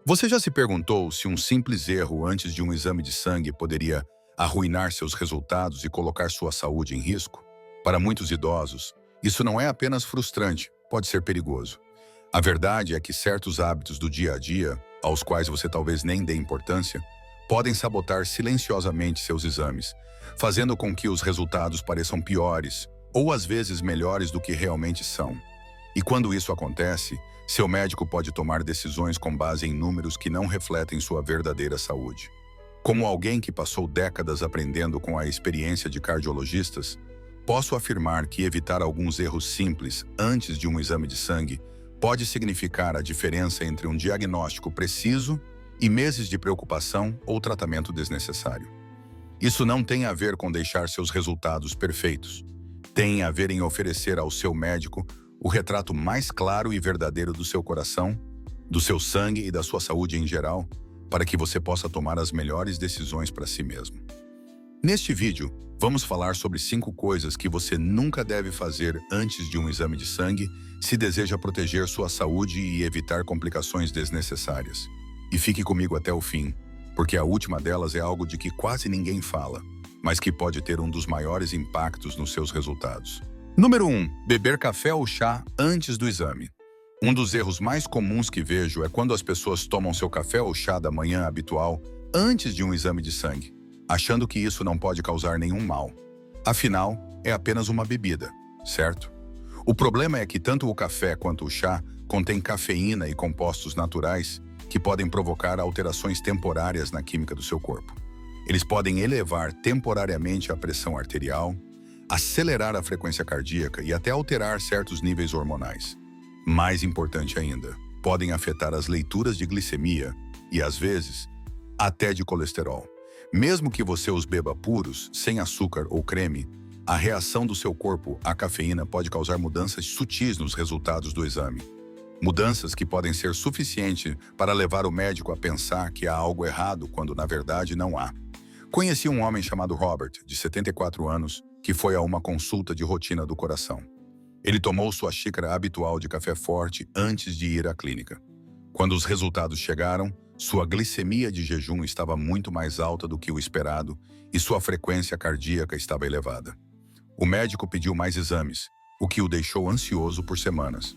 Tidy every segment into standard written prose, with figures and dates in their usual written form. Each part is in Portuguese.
Você já se perguntou se um simples erro antes de um exame de sangue poderia arruinar seus resultados e colocar sua saúde em risco? Para muitos idosos, isso não é apenas frustrante, pode ser perigoso. A verdade é que certos hábitos do dia a dia, aos quais você talvez nem dê importância, podem sabotar silenciosamente seus exames, fazendo com que os resultados pareçam piores ou às vezes melhores do que realmente são. E quando isso acontece, seu médico pode tomar decisões com base em números que não refletem sua verdadeira saúde. Como alguém que passou décadas aprendendo com a experiência de cardiologistas, posso afirmar que evitar alguns erros simples antes de um exame de sangue pode significar a diferença entre um diagnóstico preciso e meses de preocupação ou tratamento desnecessário. Isso não tem a ver com deixar seus resultados perfeitos. Tem a ver em oferecer ao seu médico o retrato mais claro e verdadeiro do seu coração, do seu sangue e da sua saúde em geral, para que você possa tomar as melhores decisões para si mesmo. Neste vídeo, vamos falar sobre 5 coisas que você nunca deve fazer antes de um exame de sangue se deseja proteger sua saúde e evitar complicações desnecessárias. E fique comigo até o fim, porque a última delas é algo de que quase ninguém fala, mas que pode ter um dos maiores impactos nos seus resultados. Número 1. Beber café ou chá antes do exame. Um dos erros mais comuns que vejo é quando as pessoas tomam seu café ou chá da manhã habitual antes de um exame de sangue, achando que isso não pode causar nenhum mal. Afinal, é apenas uma bebida, certo? O problema é que tanto o café quanto o chá contêm cafeína e compostos naturais que podem provocar alterações temporárias na química do seu corpo. Eles podem elevar temporariamente a pressão arterial, acelerar a frequência cardíaca e até alterar certos níveis hormonais. Mais importante ainda, podem afetar as leituras de glicemia e, às vezes, até de colesterol. Mesmo que você os beba puros, sem açúcar ou creme, a reação do seu corpo à cafeína pode causar mudanças sutis nos resultados do exame. Mudanças que podem ser suficientes para levar o médico a pensar que há algo errado quando, na verdade, não há. Conheci um homem chamado Robert, de 74 anos, que foi a uma consulta de rotina do coração. Ele tomou sua xícara habitual de café forte antes de ir à clínica. Quando os resultados chegaram, sua glicemia de jejum estava muito mais alta do que o esperado e sua frequência cardíaca estava elevada. O médico pediu mais exames, o que o deixou ansioso por semanas.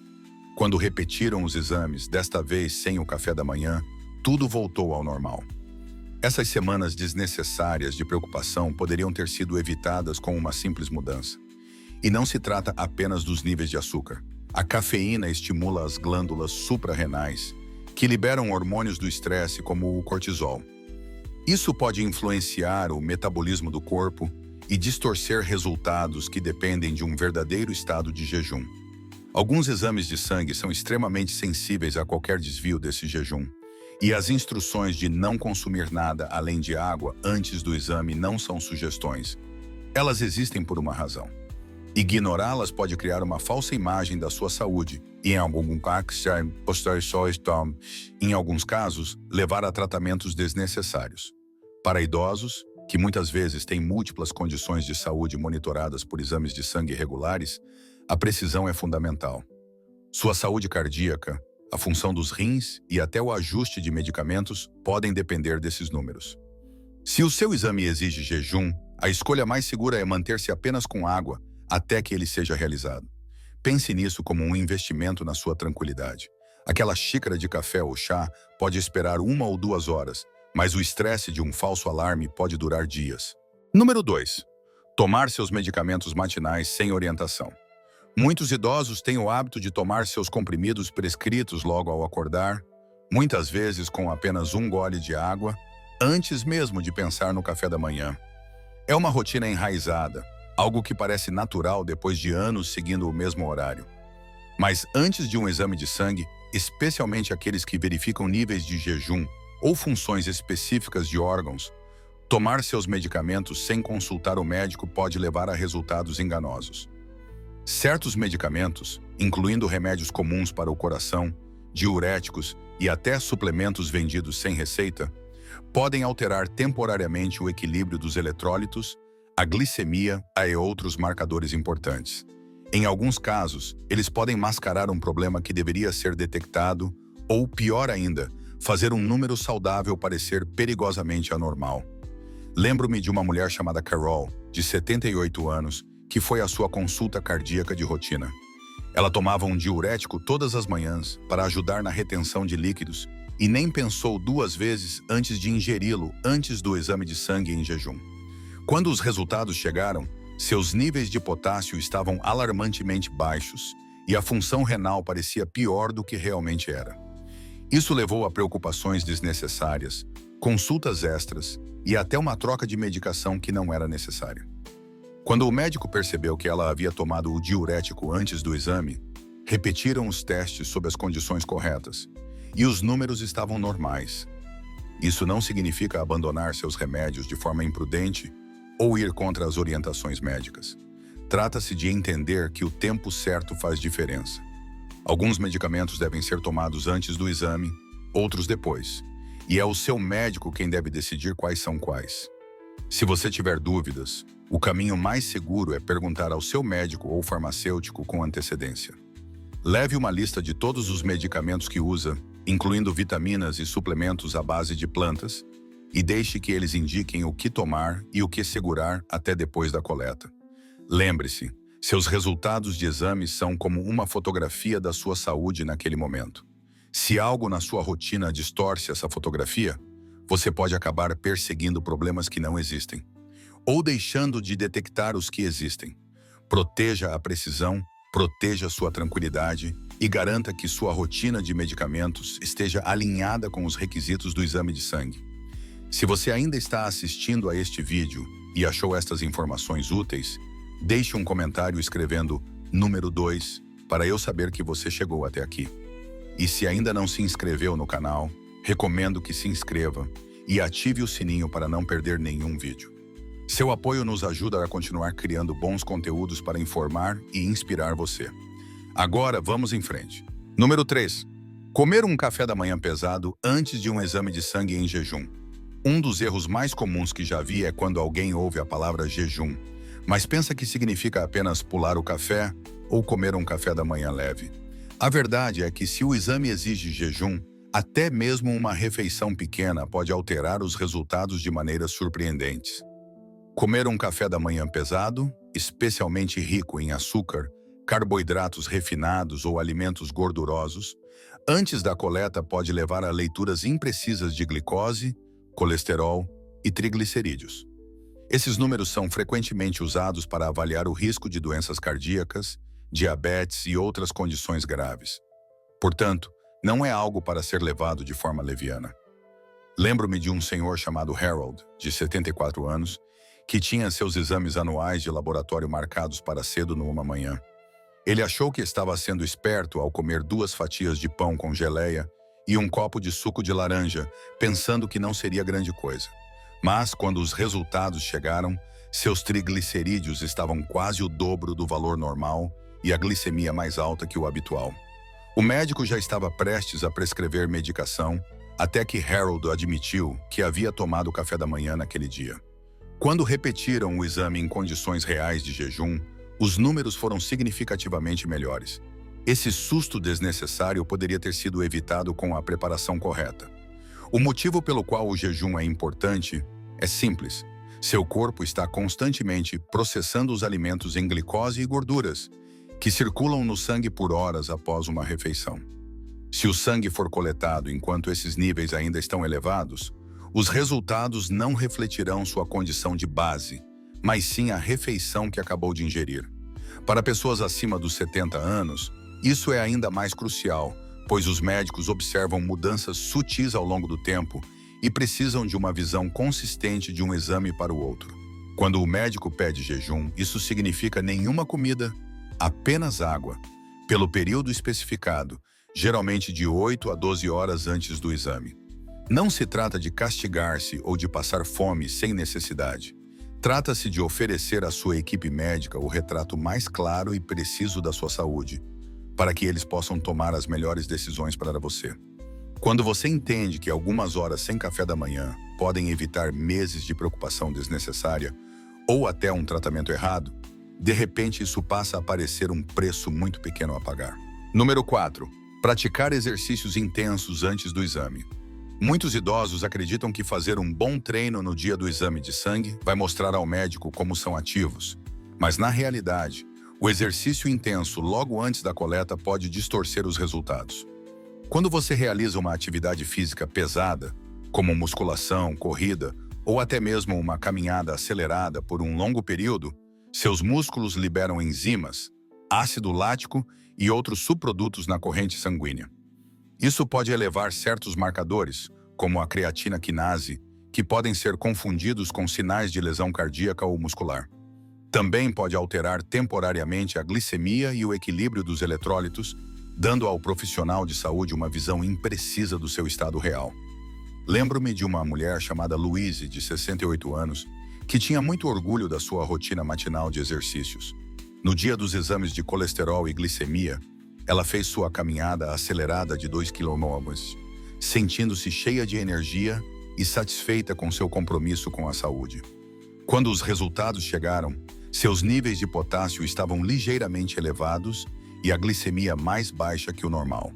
Quando repetiram os exames, desta vez sem o café da manhã, tudo voltou ao normal. Essas semanas desnecessárias de preocupação poderiam ter sido evitadas com uma simples mudança. E não se trata apenas dos níveis de açúcar. A cafeína estimula as glândulas suprarrenais, que liberam hormônios do estresse como o cortisol. Isso pode influenciar o metabolismo do corpo e distorcer resultados que dependem de um verdadeiro estado de jejum. Alguns exames de sangue são extremamente sensíveis a qualquer desvio desse jejum. E as instruções de não consumir nada além de água antes do exame não são sugestões. Elas existem por uma razão. Ignorá-las pode criar uma falsa imagem da sua saúde e, em alguns casos, levar a tratamentos desnecessários. Para idosos, que muitas vezes têm múltiplas condições de saúde monitoradas por exames de sangue regulares, a precisão é fundamental. Sua saúde cardíaca, a função dos rins e até o ajuste de medicamentos podem depender desses números. Se o seu exame exige jejum, a escolha mais segura é manter-se apenas com água até que ele seja realizado. Pense nisso como um investimento na sua tranquilidade. Aquela xícara de café ou chá pode esperar 1 ou 2 horas, mas o estresse de um falso alarme pode durar dias. Número 2. Tomar seus medicamentos matinais sem orientação. Muitos idosos têm o hábito de tomar seus comprimidos prescritos logo ao acordar, muitas vezes com apenas um gole de água, antes mesmo de pensar no café da manhã. É uma rotina enraizada, algo que parece natural depois de anos seguindo o mesmo horário. Mas antes de um exame de sangue, especialmente aqueles que verificam níveis de jejum ou funções específicas de órgãos, tomar seus medicamentos sem consultar o médico pode levar a resultados enganosos. Certos medicamentos, incluindo remédios comuns para o coração, diuréticos e até suplementos vendidos sem receita, podem alterar temporariamente o equilíbrio dos eletrólitos, a glicemia e outros marcadores importantes. Em alguns casos, eles podem mascarar um problema que deveria ser detectado ou, pior ainda, fazer um número saudável parecer perigosamente anormal. Lembro-me de uma mulher chamada Carol, de 78 anos, que foi à sua consulta cardíaca de rotina. Ela tomava um diurético todas as manhãs para ajudar na retenção de líquidos e nem pensou duas vezes antes de ingeri-lo antes do exame de sangue em jejum. Quando os resultados chegaram, seus níveis de potássio estavam alarmantemente baixos e a função renal parecia pior do que realmente era. Isso levou a preocupações desnecessárias, consultas extras e até uma troca de medicação que não era necessária. Quando o médico percebeu que ela havia tomado o diurético antes do exame, repetiram os testes sob as condições corretas e os números estavam normais. Isso não significa abandonar seus remédios de forma imprudente ou ir contra as orientações médicas. Trata-se de entender que o tempo certo faz diferença. Alguns medicamentos devem ser tomados antes do exame, outros depois. E é o seu médico quem deve decidir quais são quais. Se você tiver dúvidas, o caminho mais seguro é perguntar ao seu médico ou farmacêutico com antecedência. Leve uma lista de todos os medicamentos que usa, incluindo vitaminas e suplementos à base de plantas, e deixe que eles indiquem o que tomar e o que segurar até depois da coleta. Lembre-se, seus resultados de exame são como uma fotografia da sua saúde naquele momento. Se algo na sua rotina distorce essa fotografia, você pode acabar perseguindo problemas que não existem, ou deixando de detectar os que existem. Proteja a precisão, proteja sua tranquilidade e garanta que sua rotina de medicamentos esteja alinhada com os requisitos do exame de sangue. Se você ainda está assistindo a este vídeo e achou estas informações úteis, deixe um comentário escrevendo número 2 para eu saber que você chegou até aqui. E se ainda não se inscreveu no canal, recomendo que se inscreva e ative o sininho para não perder nenhum vídeo. Seu apoio nos ajuda a continuar criando bons conteúdos para informar e inspirar você. Agora vamos em frente. Número 3. Comer um café da manhã pesado antes de um exame de sangue em jejum. Um dos erros mais comuns que já vi é quando alguém ouve a palavra jejum, mas pensa que significa apenas pular o café ou comer um café da manhã leve. A verdade é que se o exame exige jejum, até mesmo uma refeição pequena pode alterar os resultados de maneiras surpreendentes. Comer um café da manhã pesado, especialmente rico em açúcar, carboidratos refinados ou alimentos gordurosos, antes da coleta pode levar a leituras imprecisas de glicose, colesterol e triglicerídeos. Esses números são frequentemente usados para avaliar o risco de doenças cardíacas, diabetes e outras condições graves. Portanto, não é algo para ser levado de forma leviana. Lembro-me de um senhor chamado Harold, de 74 anos, que tinha seus exames anuais de laboratório marcados para cedo numa manhã. Ele achou que estava sendo esperto ao comer 2 fatias de pão com geleia e um copo de suco de laranja, pensando que não seria grande coisa. Mas, quando os resultados chegaram, seus triglicerídeos estavam quase o dobro do valor normal e a glicemia mais alta que o habitual. O médico já estava prestes a prescrever medicação, até que Harold admitiu que havia tomado café da manhã naquele dia. Quando repetiram o exame em condições reais de jejum, os números foram significativamente melhores. Esse susto desnecessário poderia ter sido evitado com a preparação correta. O motivo pelo qual o jejum é importante é simples. Seu corpo está constantemente processando os alimentos em glicose e gorduras, que circulam no sangue por horas após uma refeição. Se o sangue for coletado enquanto esses níveis ainda estão elevados, os resultados não refletirão sua condição de base, mas sim a refeição que acabou de ingerir. Para pessoas acima dos 70 anos, isso é ainda mais crucial, pois os médicos observam mudanças sutis ao longo do tempo e precisam de uma visão consistente de um exame para o outro. Quando o médico pede jejum, isso significa nenhuma comida, apenas água, pelo período especificado, geralmente de 8 a 12 horas antes do exame. Não se trata de castigar-se ou de passar fome sem necessidade. Trata-se de oferecer à sua equipe médica o retrato mais claro e preciso da sua saúde, para que eles possam tomar as melhores decisões para você. Quando você entende que algumas horas sem café da manhã podem evitar meses de preocupação desnecessária ou até um tratamento errado, de repente isso passa a parecer um preço muito pequeno a pagar. Número 4. Praticar exercícios intensos antes do exame. Muitos idosos acreditam que fazer um bom treino no dia do exame de sangue vai mostrar ao médico como são ativos. Mas, na realidade, o exercício intenso logo antes da coleta pode distorcer os resultados. Quando você realiza uma atividade física pesada, como musculação, corrida ou até mesmo uma caminhada acelerada por um longo período, seus músculos liberam enzimas, ácido lático e outros subprodutos na corrente sanguínea. Isso pode elevar certos marcadores, como a creatina quinase, que podem ser confundidos com sinais de lesão cardíaca ou muscular. Também pode alterar temporariamente a glicemia e o equilíbrio dos eletrólitos, dando ao profissional de saúde uma visão imprecisa do seu estado real. Lembro-me de uma mulher chamada Louise, de 68 anos, que tinha muito orgulho da sua rotina matinal de exercícios. No dia dos exames de colesterol e glicemia, ela fez sua caminhada acelerada de 2 quilômetros, sentindo-se cheia de energia e satisfeita com seu compromisso com a saúde. Quando os resultados chegaram, seus níveis de potássio estavam ligeiramente elevados e a glicemia mais baixa que o normal.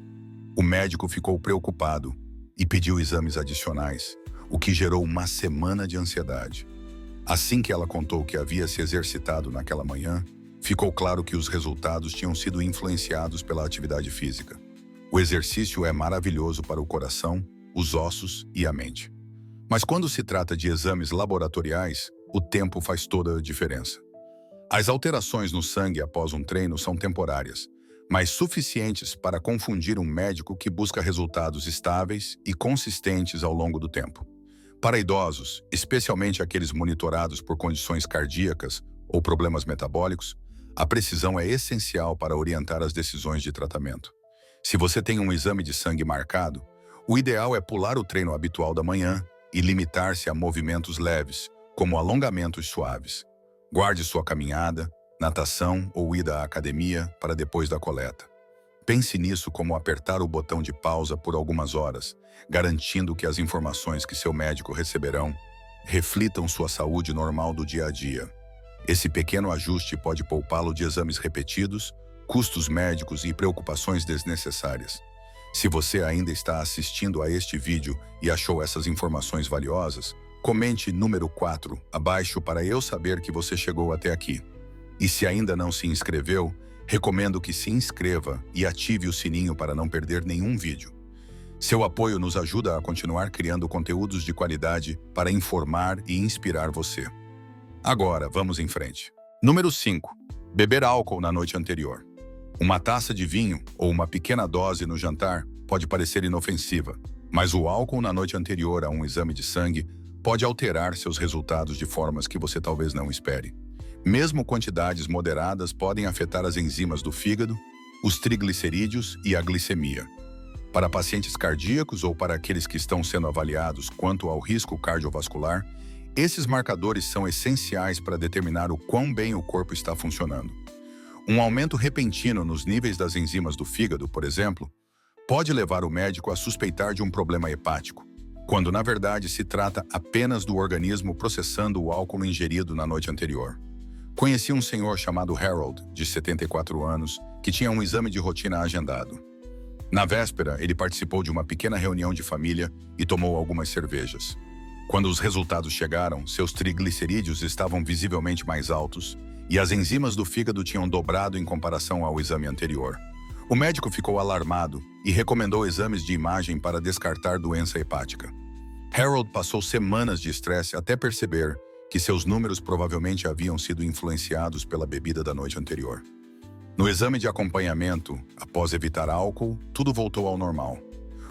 O médico ficou preocupado e pediu exames adicionais, o que gerou uma semana de ansiedade. Assim que ela contou que havia se exercitado naquela manhã, ficou claro que os resultados tinham sido influenciados pela atividade física. O exercício é maravilhoso para o coração, os ossos e a mente. Mas quando se trata de exames laboratoriais, o tempo faz toda a diferença. As alterações no sangue após um treino são temporárias, mas suficientes para confundir um médico que busca resultados estáveis e consistentes ao longo do tempo. Para idosos, especialmente aqueles monitorados por condições cardíacas ou problemas metabólicos, a precisão é essencial para orientar as decisões de tratamento. Se você tem um exame de sangue marcado, o ideal é pular o treino habitual da manhã e limitar-se a movimentos leves, como alongamentos suaves. Guarde sua caminhada, natação ou ida à academia para depois da coleta. Pense nisso como apertar o botão de pausa por algumas horas, garantindo que as informações que seu médico receberão reflitam sua saúde normal do dia a dia. Esse pequeno ajuste pode poupá-lo de exames repetidos, custos médicos e preocupações desnecessárias. Se você ainda está assistindo a este vídeo e achou essas informações valiosas, comente número 4 abaixo para eu saber que você chegou até aqui. E se ainda não se inscreveu, recomendo que se inscreva e ative o sininho para não perder nenhum vídeo. Seu apoio nos ajuda a continuar criando conteúdos de qualidade para informar e inspirar você. Agora, vamos em frente. Número 5. Beber álcool na noite anterior. Uma taça de vinho ou uma pequena dose no jantar pode parecer inofensiva, mas o álcool na noite anterior a um exame de sangue pode alterar seus resultados de formas que você talvez não espere. Mesmo quantidades moderadas podem afetar as enzimas do fígado, os triglicerídeos e a glicemia. Para pacientes cardíacos ou para aqueles que estão sendo avaliados quanto ao risco cardiovascular, esses marcadores são essenciais para determinar o quão bem o corpo está funcionando. Um aumento repentino nos níveis das enzimas do fígado, por exemplo, pode levar o médico a suspeitar de um problema hepático, quando na verdade se trata apenas do organismo processando o álcool ingerido na noite anterior. Conheci um senhor chamado Harold, de 74 anos, que tinha um exame de rotina agendado. Na véspera, ele participou de uma pequena reunião de família e tomou algumas cervejas. Quando os resultados chegaram, seus triglicerídeos estavam visivelmente mais altos e as enzimas do fígado tinham dobrado em comparação ao exame anterior. O médico ficou alarmado e recomendou exames de imagem para descartar doença hepática. Harold passou semanas de estresse até perceber que seus números provavelmente haviam sido influenciados pela bebida da noite anterior. No exame de acompanhamento, após evitar álcool, tudo voltou ao normal.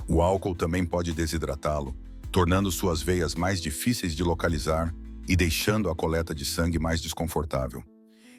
O álcool também pode desidratá-lo, tornando suas veias mais difíceis de localizar e deixando a coleta de sangue mais desconfortável.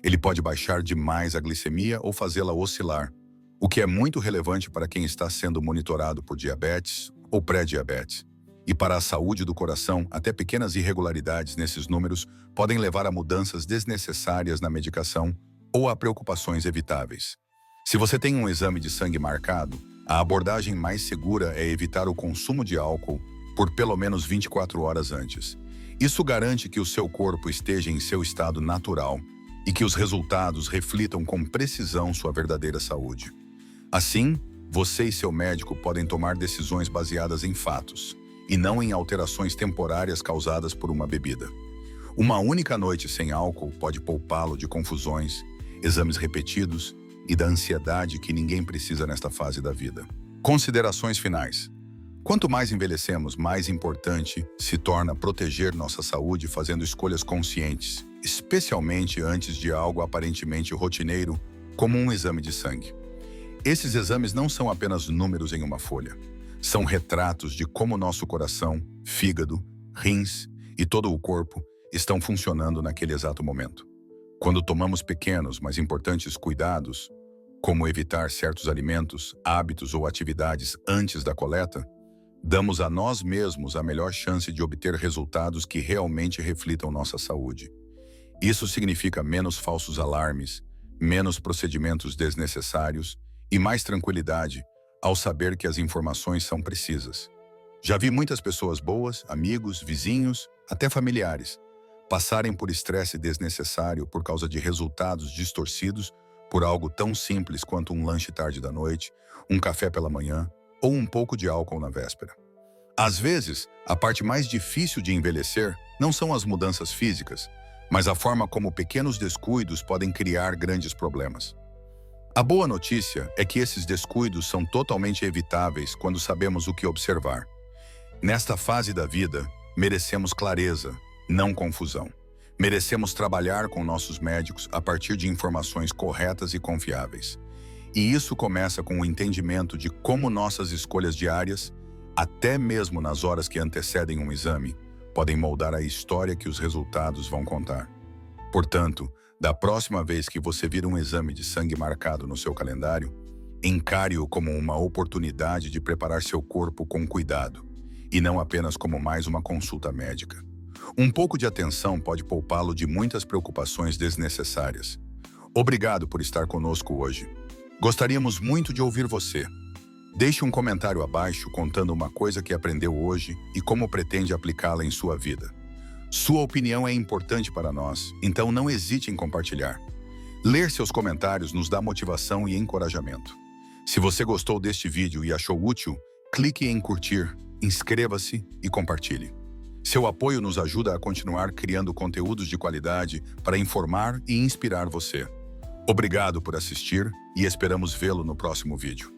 Ele pode baixar demais a glicemia ou fazê-la oscilar, o que é muito relevante para quem está sendo monitorado por diabetes ou pré-diabetes. E para a saúde do coração, até pequenas irregularidades nesses números podem levar a mudanças desnecessárias na medicação ou a preocupações evitáveis. Se você tem um exame de sangue marcado, a abordagem mais segura é evitar o consumo de álcool por pelo menos 24 horas antes. Isso garante que o seu corpo esteja em seu estado natural e que os resultados reflitam com precisão sua verdadeira saúde. Assim, você e seu médico podem tomar decisões baseadas em fatos, e não em alterações temporárias causadas por uma bebida. Uma única noite sem álcool pode poupá-lo de confusões, exames repetidos e da ansiedade que ninguém precisa nesta fase da vida. Considerações finais. Quanto mais envelhecemos, mais importante se torna proteger nossa saúde fazendo escolhas conscientes, especialmente antes de algo aparentemente rotineiro, como um exame de sangue. Esses exames não são apenas números em uma folha. São retratos de como nosso coração, fígado, rins e todo o corpo estão funcionando naquele exato momento. Quando tomamos pequenos, mas importantes cuidados, como evitar certos alimentos, hábitos ou atividades antes da coleta, damos a nós mesmos a melhor chance de obter resultados que realmente reflitam nossa saúde. Isso significa menos falsos alarmes, menos procedimentos desnecessários e mais tranquilidade ao saber que as informações são precisas. Já vi muitas pessoas boas, amigos, vizinhos, até familiares, passarem por estresse desnecessário por causa de resultados distorcidos por algo tão simples quanto um lanche tarde da noite, um café pela manhã ou um pouco de álcool na véspera. Às vezes, a parte mais difícil de envelhecer não são as mudanças físicas, mas a forma como pequenos descuidos podem criar grandes problemas. A boa notícia é que esses descuidos são totalmente evitáveis quando sabemos o que observar. Nesta fase da vida, merecemos clareza, não confusão. Merecemos trabalhar com nossos médicos a partir de informações corretas e confiáveis. E isso começa com o entendimento de como nossas escolhas diárias, até mesmo nas horas que antecedem um exame, podem moldar a história que os resultados vão contar. Portanto, da próxima vez que você vir um exame de sangue marcado no seu calendário, encare-o como uma oportunidade de preparar seu corpo com cuidado, e não apenas como mais uma consulta médica. Um pouco de atenção pode poupá-lo de muitas preocupações desnecessárias. Obrigado por estar conosco hoje. Gostaríamos muito de ouvir você. Deixe um comentário abaixo contando uma coisa que aprendeu hoje e como pretende aplicá-la em sua vida. Sua opinião é importante para nós, então não hesite em compartilhar. Ler seus comentários nos dá motivação e encorajamento. Se você gostou deste vídeo e achou útil, clique em curtir, inscreva-se e compartilhe. Seu apoio nos ajuda a continuar criando conteúdos de qualidade para informar e inspirar você. Obrigado por assistir e esperamos vê-lo no próximo vídeo.